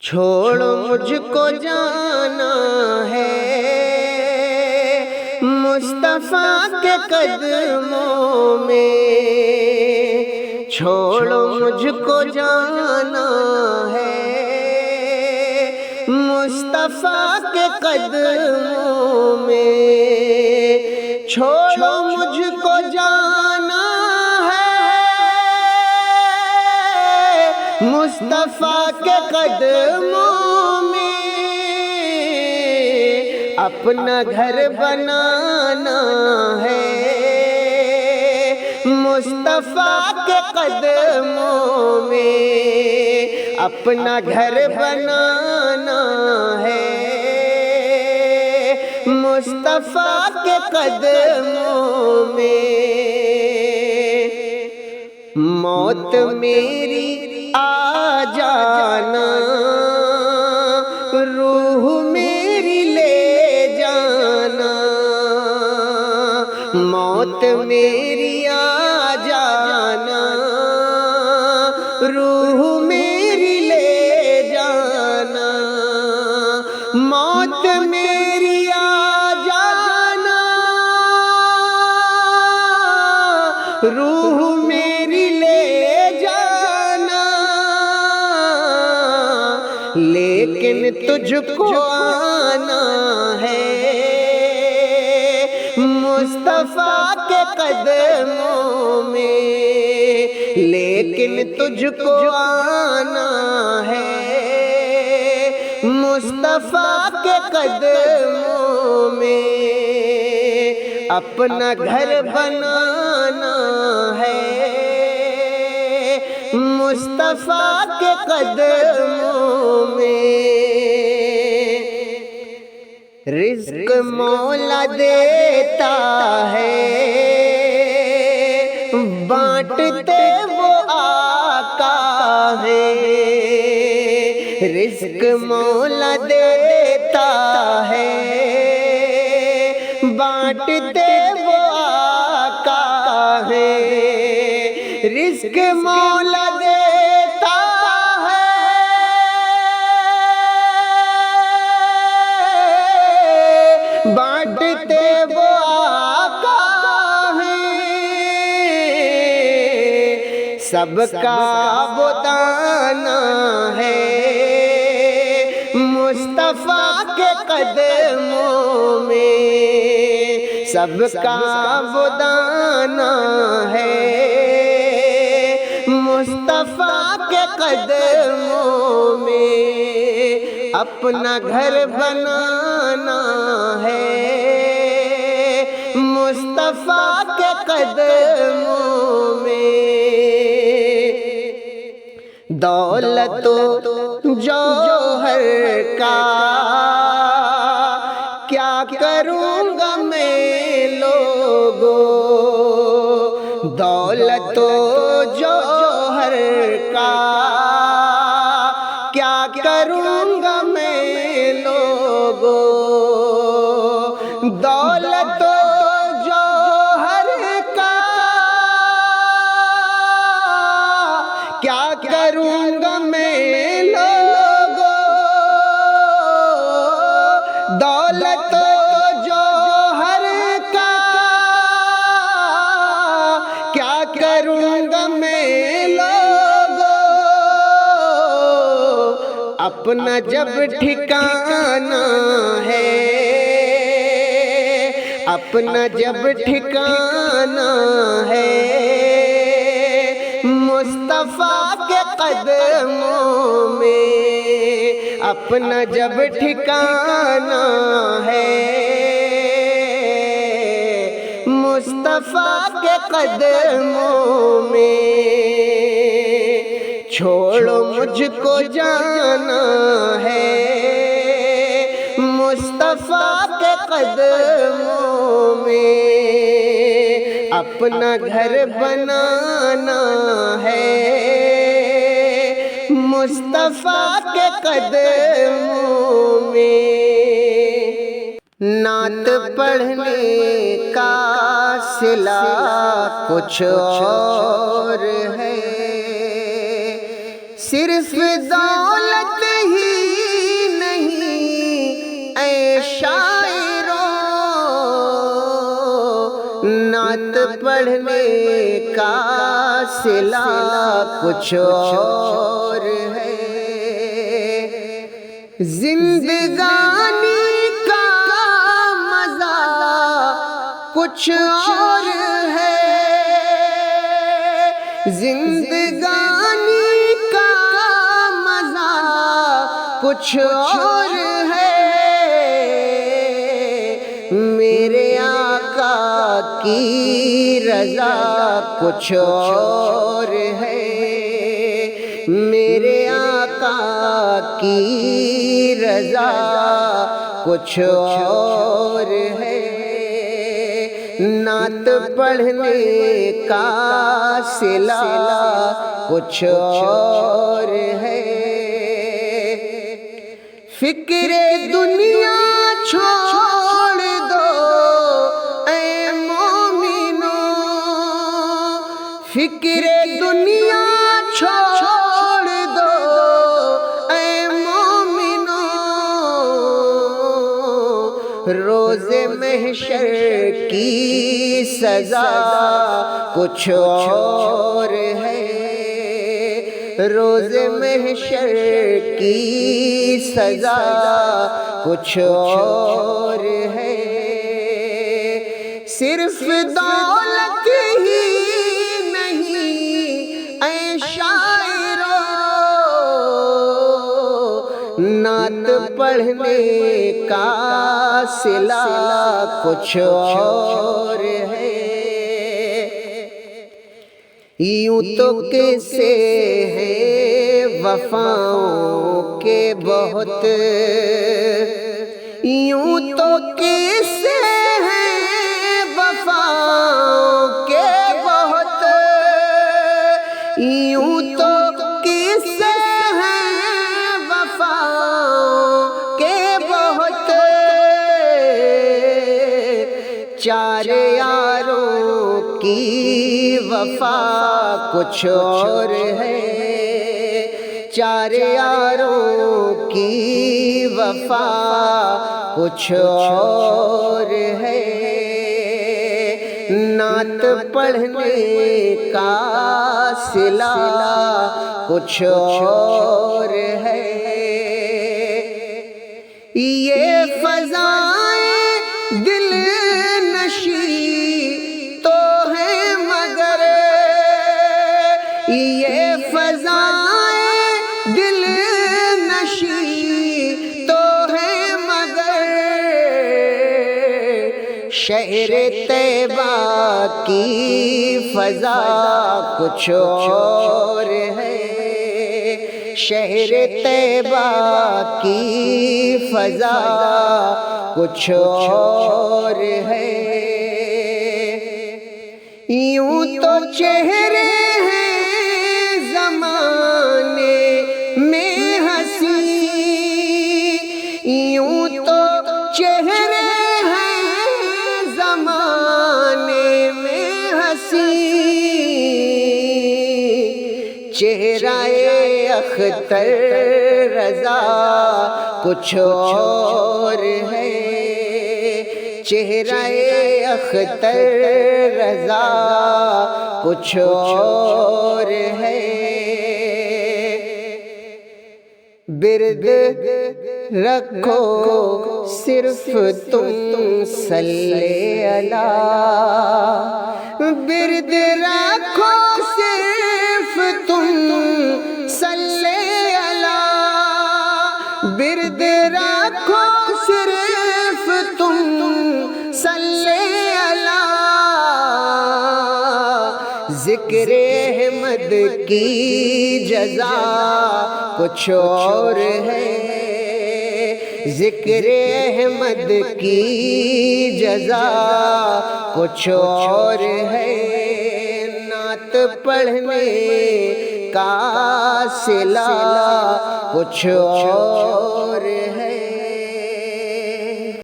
چھوڑو مجھ کو جانا ہے مصطفیٰ کے قدموں میں، چھوڑو مجھ کو جانا ہے مصطفیٰ کے قدموں میں، چھوڑو مجھ کو جانا مصطفیٰ کے قدموں میں، اپنا گھر بنانا ہے مصطفیٰ کے قدموں میں، اپنا گھر بنانا ہے مصطفیٰ کے قدموں میں، موت میری آ جانا روح میری لے جانا، موت میری آ جانا روح میری لے جانا، موت میری آ جانا روح میری لے جانا، لیکن تجھ کو آنا ہے مصطفیٰ کے قدموں میں، لیکن تجھ کو آنا ہے مصطفیٰ کے قدموں میں، اپنا گھر بنانا ہے مصطفیٰ کے قدموں میں، رزق مولا دیتا ہے بانٹتے وہ آقا ہے، رزق مولا دیتا ہے بانٹتے وہ آقا ہے، رزق مولا دیتا ہے بانٹتے وہ آقا ہے، سب کا وہ دانا ہے مصطفیٰ کے قدموں میں، سب کا وہ دانا ہے مصطفیٰ کے قدموں میں، اپنا گھر بنانا ہے مصطفیٰ کے قدموں میں، دولت و جوہر کا کیا کروں گا میں لوگوں، دولت و جوہر کا کیا کروں گا میں لوگوں، دولت و جوہر کا کیا کروں گا میں لوگوں، دولت و جوہر کا کیا کروں گا میں لوگوں، اپنا جب ٹھکانا ہے، اپنا جب ٹھکانا ہے مصطفیٰ کے قدموں میں، اپنا جب ٹھکانا ہے مصطفیٰ کے قدموں میں، چھوڑو مجھ کو جانا ہے مصطفیٰ کے قدموں میں، اپنا گھر بنانا ہے مصطفیٰ کے قدموں میں، نعت پڑھنے کا صلہ کچھ اور ہے، صرف دولت ہی پڑھنے کا صلہ کچھ اور ہے، زندگانی کا مزہ کچھ اور ہے، زندگانی کا مزہ کچھ اور ہے، میرے آقا کی رضا کچھ اور ہے، میرے آقا کی رضا کچھ اور ہے، نعت پڑھنے کا صلہ کچھ اور ہے، فکر دنیا چھوڑ دو اے مومنو، فکر دنیا چھوڑ دو اے مومنو، روز محشر کی سزا کچھ اور ہے، روز محشر کی سزا کچھ اور ہے، صرف دولت ہی نہیں اے شاعرو، نعت پڑھنے کا صلہ کچھ اور ہے، یوں تو کیسے ہیں وفاؤں کے بہت، یوں تو کیسے ہیں وفاؤں کے بہت، یوں تو کیسے ہیں وفاؤں کے بہت، چار یاروں کی وفا کچھ اور ہے، چار یاروں کی وفا کچھ اور ہے، نعت پڑھنے کا صلہ کچھ اور ہے، یہ فضائیں دل نشی تو ہے مگر، یہ فضائیں دل نشی تو ہے مگر، شہر طیبہ کی فضا کچھ اور ہے، شہر طیبہ کی فضا کچھ اور ہے، یوں تو چہرے ہیں زمانے میں ہنسی، یوں تو چہرے ہیں زمانے میں ہنسی، چہرہ اختر رضا کچھ اور ہے، چہرہ اختر رضا کچھ اور ہے، برد رکھو صرف تم صلی اللہ، برد رکھو صرف تم صلی اللہ، برد رکھو صرف تم صلی اللہ، ذکر احمد کی جزا کچھ اور ہے، ذکر احمد کی جزا کچھ اور ہے، نعت پڑھنے کا صلہ کچھ اور